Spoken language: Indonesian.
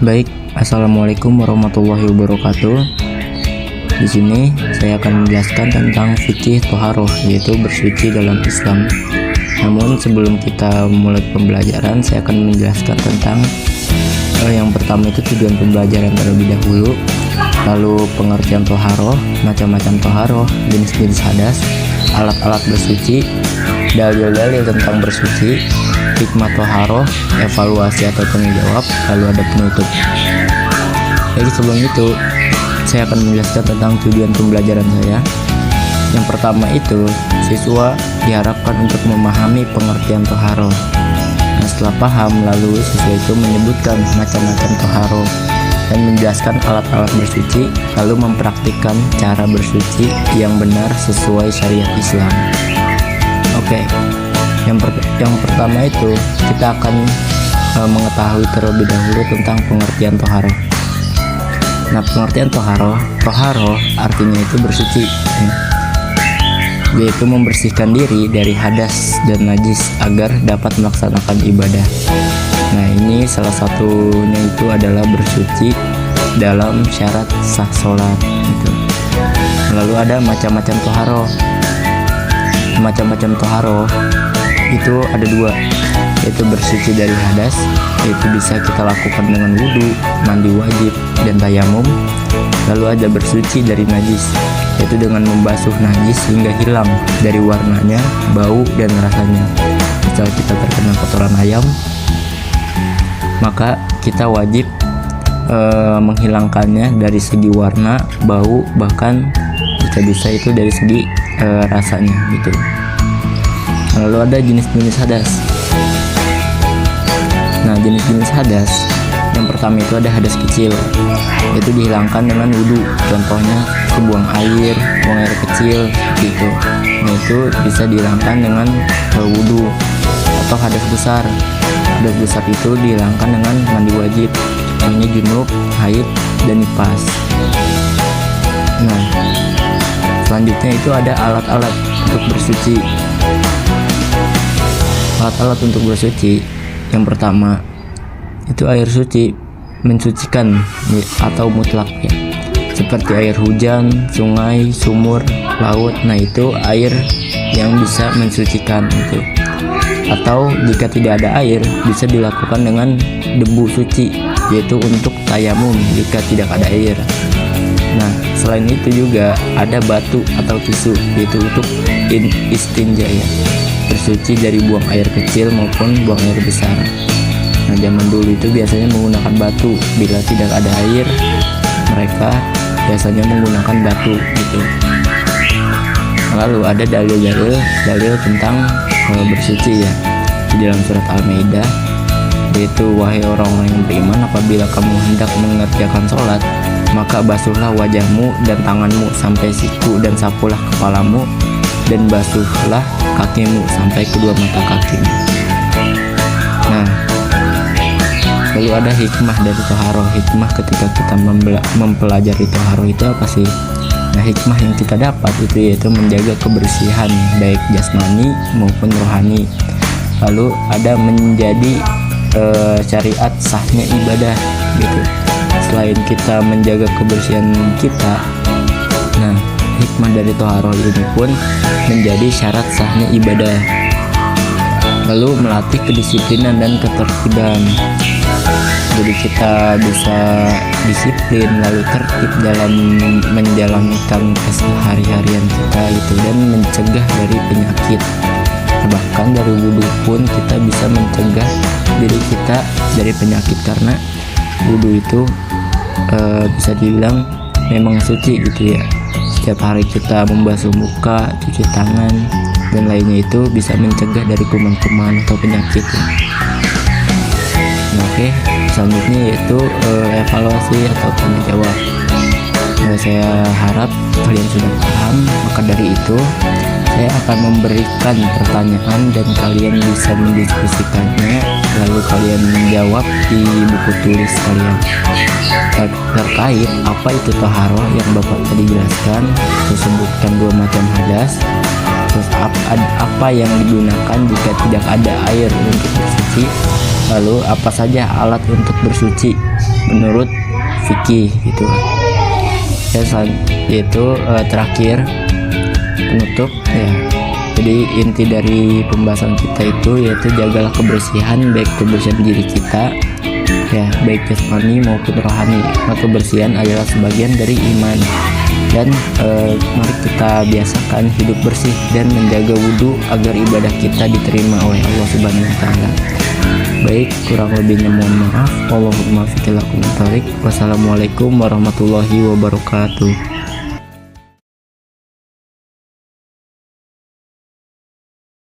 Baik, assalamualaikum warahmatullahi wabarakatuh. Di sini saya akan menjelaskan tentang fikih toharoh, yaitu bersuci dalam Islam. Namun sebelum kita mulai pembelajaran, saya akan menjelaskan tentang yang pertama itu tujuan pembelajaran terlebih dahulu, lalu pengertian toharoh, macam-macam toharoh, jenis-jenis hadas, alat-alat bersuci, dalil-dalil tentang bersuci, hikmah toharoh, evaluasi atau tanggung jawab, lalu ada penutup. Jadi sebelum itu saya akan menjelaskan tentang tujuan pembelajaran saya. Yang pertama itu, siswa diharapkan untuk memahami pengertian toharoh. Nah, setelah paham, lalu siswa itu menyebutkan macam-macam toharoh dan menjelaskan alat-alat bersuci, lalu mempraktikkan cara bersuci yang benar sesuai syariat Islam. Oke, yang pertama itu kita akan mengetahui terlebih dahulu tentang pengertian toharoh. Nah, pengertian toharoh artinya itu bersuci, yaitu membersihkan diri dari hadas dan najis agar dapat melaksanakan ibadah. Nah, ini salah satunya itu adalah bersuci dalam syarat sah sholat gitu. Lalu ada macam-macam toharoh. Macam-macam toharoh itu ada dua, yaitu bersuci dari hadas, yaitu bisa kita lakukan dengan wudhu, mandi wajib, dan tayamum. Lalu ada bersuci dari najis, yaitu dengan membasuh najis hingga hilang dari warnanya, bau, dan rasanya. Misal kita terkena kotoran ayam, maka kita wajib menghilangkannya dari segi warna, bau, bahkan jika bisa itu dari segi rasanya gitu. Lalu ada jenis-jenis hadas. Nah, jenis-jenis hadas yang pertama itu ada hadas kecil, yaitu dihilangkan dengan wudhu. Contohnya buang air kecil gitu. Nah, itu bisa dihilangkan dengan wudhu. Atau hadas besar itu dihilangkan dengan mandi wajib, namanya junub, haid, dan nifas. Nah, selanjutnya itu ada alat-alat untuk bersuci. Alat-alat untuk bersuci yang pertama itu air suci, mensucikan atau mutlak ya, seperti air hujan, sungai, sumur, laut. Nah, itu air yang bisa mensucikan itu. Atau jika tidak ada air, bisa dilakukan dengan debu suci, yaitu untuk tayamum jika tidak ada air. Nah, selain itu juga ada batu atau tisu, yaitu untuk istinja ya, bersuci dari buang air kecil maupun buang air besar. Nah, zaman dulu itu biasanya menggunakan batu. Bila tidak ada air, mereka biasanya menggunakan batu gitu. Lalu ada dalil tentang bersuci ya, di dalam surat Al-Maidah, yaitu wahai orang-orang yang beriman, apabila kamu hendak mengerjakan sholat, maka basuhlah wajahmu dan tanganmu sampai siku, dan sapulah kepalamu, dan basuhlah kakimu sampai kedua mata kakimu. Nah, lalu ada hikmah dari toharoh. Hikmah ketika kita mempelajari toharoh itu apa sih? Nah, hikmah yang kita dapat itu yaitu menjaga kebersihan baik jasmani maupun rohani. Lalu ada menjadi syariat sahnya ibadah gitu. Selain kita menjaga kebersihan kita, nah, hikmah dari toharoh ini pun menjadi syarat sahnya ibadah. Lalu melatih kedisiplinan dan ketertiban. Jadi kita bisa disiplin lalu tertib dalam menjalankan keseharian kita itu, dan mencegah dari penyakit. Bahkan dari wudhu pun kita bisa mencegah diri kita dari penyakit, karena wudhu itu bisa dibilang memang suci gitu ya. Setiap hari kita membasuh muka, cuci tangan, dan lainnya itu bisa mencegah dari kuman-kuman atau penyakit ya. Oke, selanjutnya yaitu evaluasi atau tanggung jawab. Saya harap kalian sudah paham. Maka dari itu saya akan memberikan pertanyaan dan kalian bisa mendiskusikannya, lalu kalian menjawab di buku tulis kalian terkait apa itu toharoh yang Bapak tadi jelaskan. Saya sebutkan dua macam hadas, terus apa yang digunakan jika tidak ada air untuk bersuci, Lalu apa saja alat untuk bersuci menurut fikih gitu kan. Yaitu terakhir penutup ya. Jadi inti dari pembahasan kita itu yaitu jagalah kebersihan, baik kebersihan diri kita ya, baik jasmani maupun rohani. Maka kebersihan adalah sebagian dari iman. Dan mari kita biasakan hidup bersih dan menjaga wudhu agar ibadah kita diterima oleh Allah Subhanahu wa taala. Baik, kurang lebihnya mohon maaf. Allahumma fiqh lakum tarik. Wassalamualaikum warahmatullahi wabarakatuh.